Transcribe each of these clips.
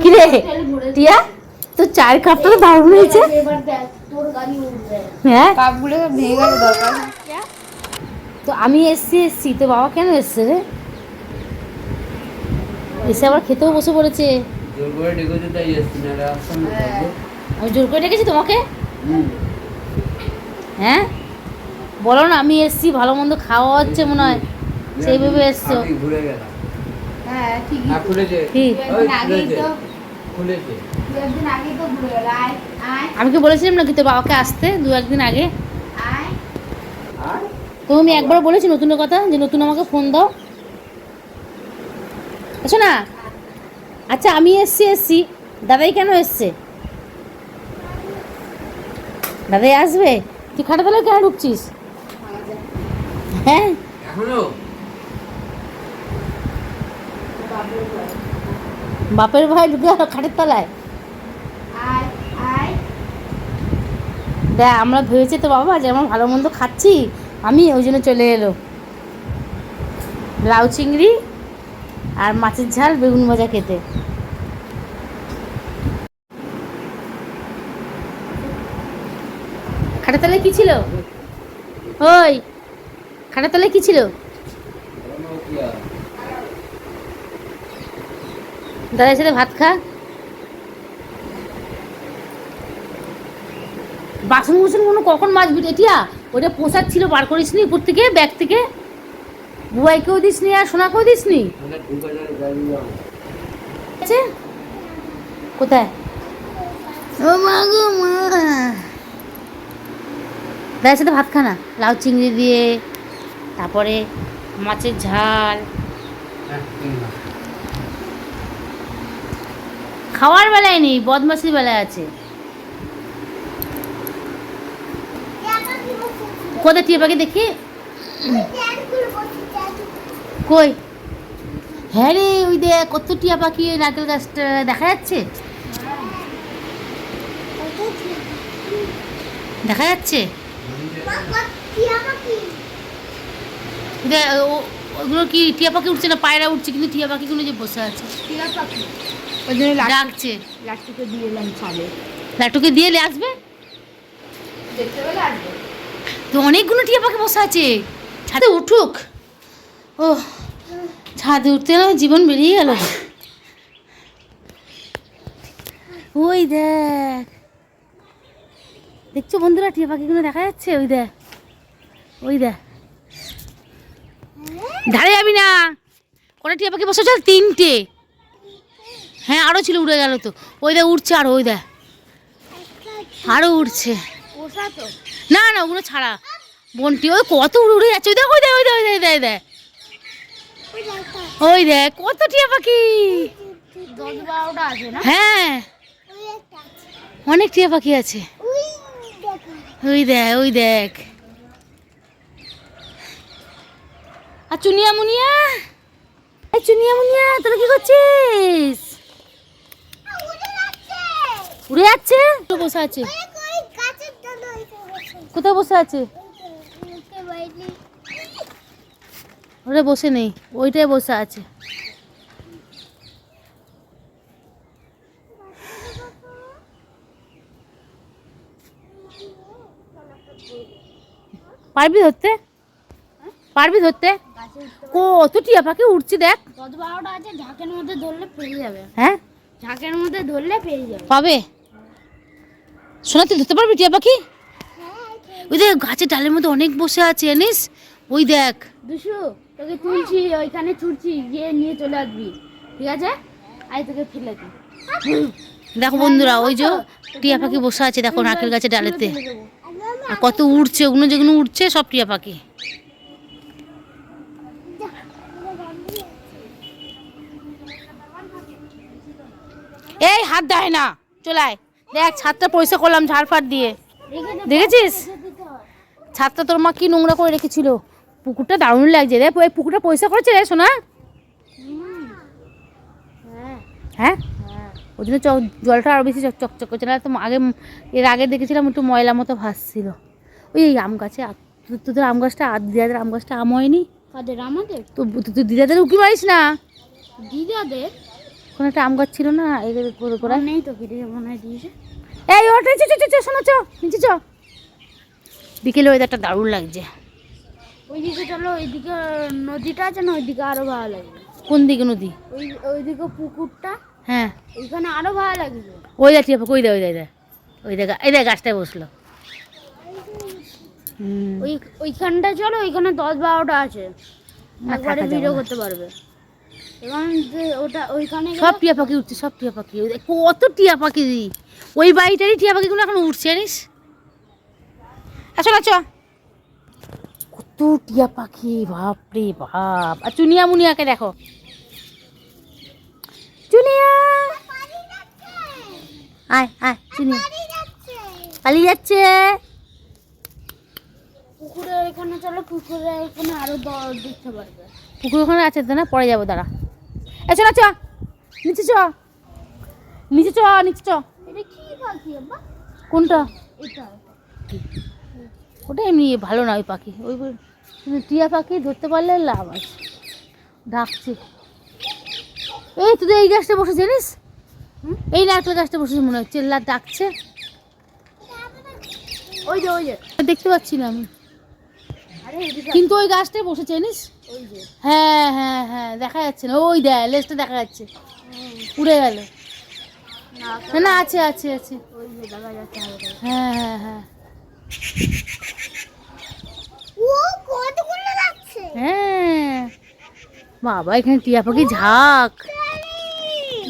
কি রে টিয়া, তো চায়ের কাপটা তো দারুণ হয়েছে। হ্যাঁ কাপগুলো ভেঙে গেলে দরকার। তো আমি এসছি তো বাবা কেন এসছে রে? এসে আবার খেতেও বসে পড়েছে। আমি জোর করে ডেকেছি তোমাকে? হ্যাঁ বলো না, আমি এসছি ভালো মন্দ খাওয়া হচ্ছে মনে হয়, সেইভাবে এসছো। হ্যাঁ ঠিকই। ঠিক আগেই তো খুলেছে। একদিন আগেই তো ঘুরে গেল। আয় আয়। আমি কি বলেছিলাম নাকি তোর বাবাকে আসতে 2-1 দিন আগে? আয়। তুমি একবার বলেছি নতুনের কথা যে নতুন আমাকে ফোন দাও, আচ্ছা না? আচ্ছা আমি এসছি, দাদাই কেন এসছে? দাদাই আসবে, তুই খাটা তলায় কেন ঢুকছিস? হ্যাঁ বাপের ভাই ঢুকে খাটের তলায়। আয় আয়। দেখ আমরা ভেবেছি তো বাবা যে আমরা ভালো মন্দ খাচ্ছি, আমি ওই জন্য চলে এলো। লাউ চিংড়ি আর মাছের ঝাল বেগুন ভাজা খেতে। খাটের তলায় কি ছিল? ওই খাটের তলায় কি ছিল? দাদার সাথে ভাত খা। বাসন কুসন কোনো কখন মাজবি টিয়া? ওটা পোশাক ছিল বার করিস নি উপর থেকে ব্যাগ থেকে? বুয়াইকেও দিস নি আর সোনাকেও দিস নি? কোথায়? ও মা গো মা, দাদার সাথে ভাত খানা লাউ চিংড়ি দিয়ে, তারপরে মাছের ঝাল। খাওয়ার বেলায় নেই, বদমাসির বেলায় আছে। কোথায় টিয়া পাখি দেখি? কই? হ্যাঁ রে ওই দেখ কত টিয়া পাখি ওই নারকেল গাছটা দেখা যাচ্ছে, দেখা যাচ্ছে। ওগুলো কি টিয়া পাখি উঠছে না পায়রা উঠছে, কিন্তু টিয়া পাখিগুলো যে বসে আছে ওই জন্য ডাকছে। লাট্টুকে দিয়ে এলাম ছাদে। লাটুকে দিয়ে আসবে, দেখতে পেলে আসবে। তো অনেকগুলো টিয়া পাখি বসে আছে। ছাদে উঠুক। ও ছাদে উঠতে না জীবন বেরিয়ে গেল। ওই দেখ, দেখছো বন্ধুরা টিয়া পাখিগুলো দেখা যাচ্ছে? ওই দেখ, ওই দেখ। ধারে যাবি না। কটা টিয়া পাখি বসে আছে? 3টে। হ্যাঁ আরও ছিল, উড়ে গেল তো। ওই দেখ উঠছে, আর ওই দেখ আরও উঠছে। না না ওগুলো ছাড়া বনটি ওই কত উড়ে উড়ে যাচ্ছে। ওই দেখ ওই দেখ ওই দেখ ওই দেখ দেখ ওই দেখ কত টিয়া পাখি। 10-12টা আছে না? হ্যাঁ অনেক টিয়া পাখি আছে। ওই দেখ ওই দেখ। আর চুনিয়া মুনিয়া, এই চুনিয়া মুনিয়া তোরা কি করছিস? উড়ে যাচ্ছে তো, বসে আছে। কোথায় বসে আছে? ওরা বসে নেই, ওইটাই বসে আছে। পারবি ধরতে? পারবি ধরতে? কত টিয়া পাখি উঠছে দেখ। 10-12টা আছে, ঝাঁকের মধ্যে ধরলে পেয়ে যাবে। হ্যাঁ ঝাঁকের মধ্যে ধরলে পেয়ে যাবে। পাবে। শোনা তুই ধরতে পারবি টিয়া পাখি? ওই দেখ গাছের ডালের মধ্যে অনেক বসে আছে জানিস। ওই দেখ দুশু তোকে তুলছি, ওইখানে ছুটছি, গিয়ে নিয়ে চলে আসবি, ঠিক আছে? আয় তোকে ফেলে দিই। দেখো বন্ধুরা ওই যে টিয়া পাখি বসে আছে দেখো নারকেল গাছের ডালেতে। আর কত উড়ছে, ওগুলো যেগুলো উঠছে সব টিয়া পাখি। এই হাত দেয় না, চলায় দেখ ছাদটা পরিষ্কার করলাম ঝাড় ফাট দিয়ে, দেখেছিস? ছাদটা তোর মা কি নোংরা করে রেখেছিল। পুকুরটা দারুণ লাগছে রে, ওই পুকুরটা পরিষ্কার করেছে রে সোনা। হ্যাঁ ওই জন্য জলটা আরো বেশি চকচক করছে, না তো আগে এর আগে দেখেছিলাম একটু ময়লা মতো ভাসছিল। ওই আম গাছে তোদের আম গাছটা দিদাদের আম গাছটা আম হয়নি? কাদের? আমাদের? তো তুই দিদাদের উকি মারিস না। দিদাদের? কোনো একটা আম গাছ ছিল না এগুলো করে করে নেই তো কেটে মনে হয় দিয়েছে। এই ওটা শোনো চ নিচে চ। বিকেলে ওয়েদারটা দারুণ লাগছে। ওইদিকে চলো, ওইদিকে নদীটা আছে না, ওইদিকে আরো ভালো লাগবে। কোন দিকে নদী? ওইদিকে পুকুরটা, হ্যাঁ ওইখানে আরো ভালো লাগবে। ওই দেখ টিয়া পাখি, ওই দেখ এই দেখ গাছটায় বসলো। ওইখানটা চলো, ওইখানে 10-12টা আছে, না, একবারে থাকা যাবে ভিডিও না। করতে পারবে। এবং ওটা ওইখানে সব টিয়া পাখি উঠছে, সব টিয়া পাখি। ওই দেখ, কত টিয়া পাখি। ওই বাড়িটারই টিয়া পাখিগুলো এখন উঠছে জানিস। আসলে চ। কত টিয়া পাখি, বাপরে বাপ। আর চুনিয়া মুনিয়াকে দেখো, চুনিয়া আয় আয়, চুনিয়া পালিয়ে যাচ্ছে। পুকুরে এখানে চলো, পুকুরে এখানে আরো দেখতে পারবে। পুকুর ওখানে আছে তো না, পরে যাবো দাঁড়া। এ চল চ, নিচে চ, নিচে চ, নিচে চ। এটা কি পাখি বাবা? কোনটা? এটা ওটা এমনি ভালো না ওই পাখি। ওই কিন্তু টিয়া পাখি ধরতে পারলে লাভ আছে। ডাকছে, এই তোদের এই গাছটা বসে জানিস, এই নারকেল গাছটা বসেছে মনে হচ্ছে, ডাকছে। ওই যে ওই যে দেখতে পাচ্ছি না আমি, আরে এদিকে কিন্তু ওই গাছটায় বসেছে জানিস। ওই যে হ্যাঁ হ্যাঁ হ্যাঁ, দেখা যাচ্ছে না, ওই দেখ লেজটা দেখা যাচ্ছে, উড়ে গেল। না না, আছে আছে আছে, ওই যে দেখা যাচ্ছে হালকা। হ্যাঁ হ্যাঁ হ্যাঁ ও কতগুলো লাগছে। হ্যাঁ। বাবা এখানে টিয়া পাখি ঝাঁক।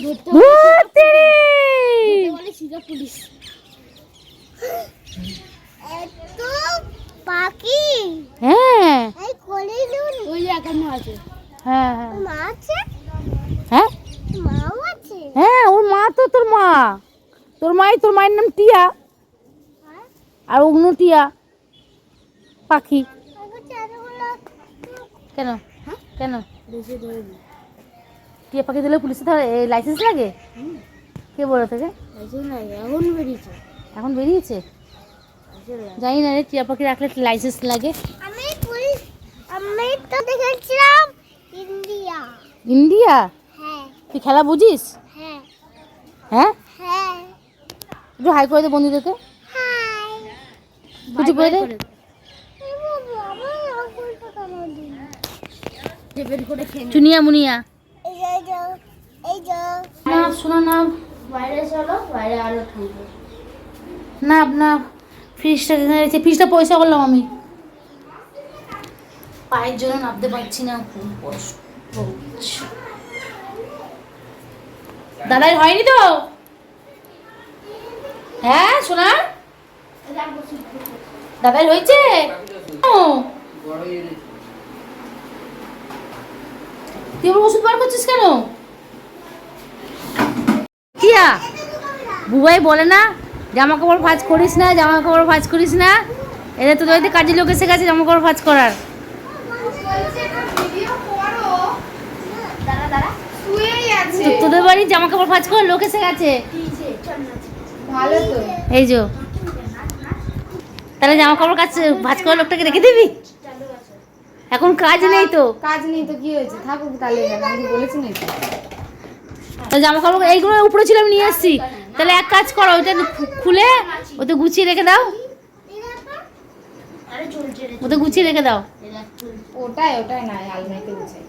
ধরতে ধরতে রে। বলে সিধা পুলিশ। এত পাখি। হ্যাঁ এই কলিলুন ওই যে এখানে আছে। হ্যাঁ হ্যাঁ মা আছে, হ্যাঁ মাও আছে। হ্যাঁ, ওর মা তো তোর মা, তোর মায়ের নাম টিয়া, আর অগ্নু টিয়া পাখি। কেন কেন বেশি ধরে টিয়া পাখি দিলে পুলিশে ধরে লাইসেন্স লাগে? কে বলে তোকে? বেশি না, এখন বেরিয়েছে। এখন বেরিয়েছে? জানি না রে, টিয়া পাখি রাখলে লাইসেন্স লাগে। আমি তো দেখেছিলাম ইন্ডিয়া। ইন্ডিয়া? হ্যাঁ তুই খেলা বুঝিস? হ্যাঁ হ্যাঁ, হ্যাঁ। একটু হাই করে দে বন্ধুদেরকে, হাই কিছু করে দে। চুনিয়া মুনিয়া না, শোনা না, বাইরে চলো, বাইরে আরো ঠান্ডা। না আপনার ফ্রিজটা রয়েছে, ফ্রিজটা পয়সা করলাম আমি, পায়ের জন্য নামতে পারছি না, খুব কষ্ট হচ্ছে। দাদাই হয়নি তো? হ্যাঁ শোনা, দাদাই হয়েছে? ও, তুই আমার ওষুধ বার করছিস কেন? কিয়া বুবাই বলে না জামা কাপড় ভাঁজ করিস না, জামা কাপড় ভাঁজ করিস না। এদের তোদের বাড়িতে কাজের লোক এসে গেছে জামা কাপড় ভাঁজ করার। তোদের বাড়ির জামা কাপড় ভাঁজ করার লোক এসে গেছে। ভালো তো। এই যে তাহলে জামা কাপড় ভাঁজ করার লোকটাকে রেখে দিবি? এখন কাজ নেই তো। কাজ নেই তো কি হয়েছে, থাকুক তাহলে, আমি বলেছি না তো জামা কাপড় এইগুলো উপরে ছিল, আমি নিয়ে এসেছি। তাহলে এক কাজ করো, ওইটা খুলে ওতে গুছিয়ে রেখে দাও, ওতে গুছিয়ে রেখে দাও। ওটাই না, আলমারিতে গুছাই।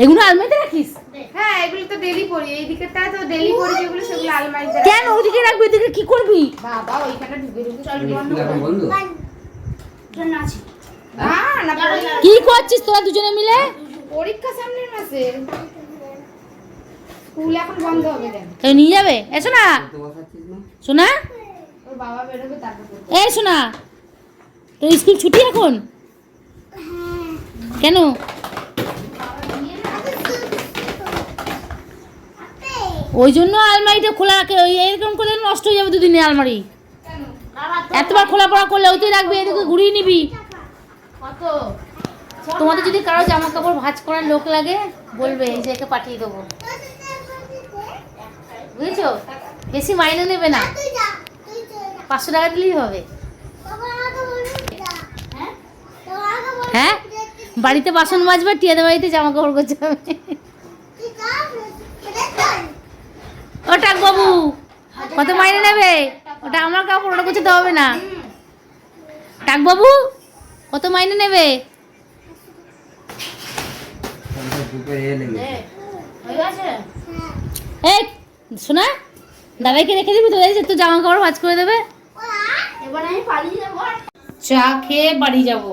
এগুলো আলমারিতে রাখিস? হ্যাঁ, এগুলো তো ডেলি পরি, এই দিকেরটা তো ডেলি পরি, যেগুলো সেগুলো আলমারিতে। কেন ওদিকে রাখবি, ওদিকে কি করবি? বাবা ওইখানে ঢুকে ঢুকে চল বন্ধু না না, কি করছিস তোরা দুজনে মিলে? পরীক্ষা সামনের মাসে, স্কুল এখন বন্ধ হবে কেন? তাই নিয়ে যাবে? এসো না শোনা, ওর বাবা বেরোবে তারপর করবে। এই শোনা, তোর স্কুল ছুটি এখন? কেন? ওই জন্য আলমারিটা খোলা রাখে, ওই এরকম করে নষ্ট হয়ে যাবে দুদিনে আলমারি। এতবার খোলা পড়া করলে ওইতেই রাখবি, এদিকে ঘুরিয়ে নিবি। কত? তোমাদের যদি কারো জামা কাপড় ভাঁজ করার লোক লাগে বলবে, এই যে একে পাঠিয়ে দেবো, বুঝেছো? বেশি মাইনে নেবে না, 500 টাকা দিলেই হবে। হ্যাঁ, বাড়িতে বাসন মাজবে, টিয়াদের বাড়িতে জামা কাপড় করতে হবে। কত মাইনে নেবে? ওটা আমার কাপড়, ওটা গোছাতে হবে না। টাক বাবু কত মাইনে নেবে? এই শোনা, দাদাইকে রেখে দিবি তো, এই যে তুই জামা কাপড় ভাঁজ করে দেবে। এবার আমি পালিয়ে যাবো। চা খেয়ে বাড়ি যাবো।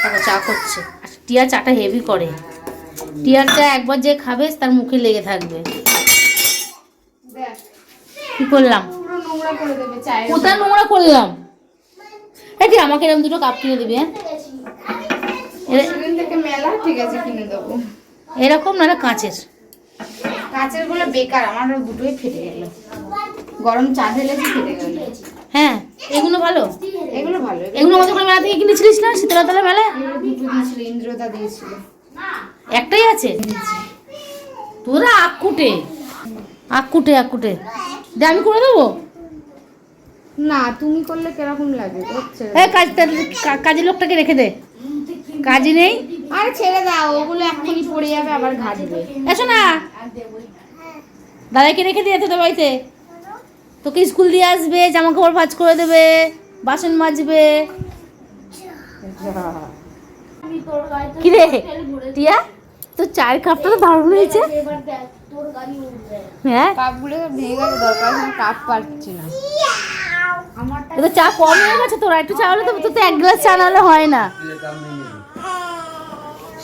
দেখো চা করছে। আর টিয়া চাটা হেভি করে। টিয়ার চা একবার যে খাবে তার মুখে লেগে থাকবে। কি করলাম? পুরো নোংরা করে দেবে চায়ের। কোথায় নোংরা করলাম? এই তুই আমাকে এরকম দুটো কাপ কিনে দিবি। হ্যাঁ সেদিন থেকে মেলা, ঠিক আছে কিনে দেবো। এরকম নাহলে কাঁচের। কাঁচের গুলো বেকার, আমার দুটোই ফেটে গেল। গরম চা ঢেলেছি ফেটে গেল। হ্যাঁ এগুলো ভালো। এগুলো ভালো। এগুলো আমাদের ওখানে মেলা থেকে কিনেছিলিস না শীতলাতলা মেলায়? এগুলো দুটো দিয়েছিল, ইন্দ্রদা দিয়েছিল। একটাই আছে? তোরা আকুটে আকুটে আকুটে দে, আমি করে দেবো। না তুমি করলে কিরকম লাগে? হচ্ছে এই কাজের লোকটাকে রেখে দে, কাজই নেই। আরে ছেড়ে দাও, ওগুলো এক্ষুনি পড়ে যাবে, আবার ঘাটবে। এসো না, দাদাকে রেখে দিয়ে তোদের বাড়িতে। তোকে স্কুল দিয়ে আসবে, জামা কাপড় ভাঁজ করে দেবে, বাসন মাজবে। কি রে টিয়া, তোর চায়ের কাপটা তো দারুণ হয়েছে। হ্যাঁ কাপগুলো ভেঙে গেছে, দরকার কাপ পাচ্ছি না। তো চা কম হয়ে গেছে, তোরা একটু চা হলে তো, তোর তো এক গ্লাস চা না হলে হয় না।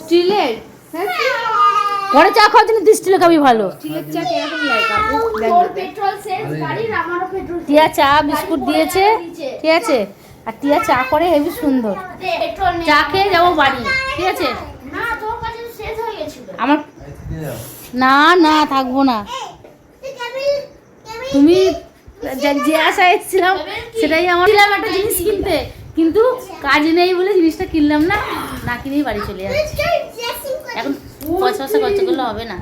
স্টিলের? ঘরে চা খাওয়ার জন্য স্টিলে খাবি ভালো। স্টিলের চা কিরকম লাগে কাপু? টিয়া চা বিস্কুট দিয়েছে, ঠিক আছে। আর টিয়া চা করে হেবি সুন্দর। চা খেয়ে যাবো বাড়ি, ঠিক আছে। আমার না না থাকবো না। তুমি যে আশা এসেছিলাম সেটাই আমার, একটা জিনিস কিনতে, কিন্তু কাজ নেই বলে জিনিসটা কিনলাম না, না কিনেই বাড়ি চলে যাচ্ছি। এখন পয়সা খরচা করলে হবে না।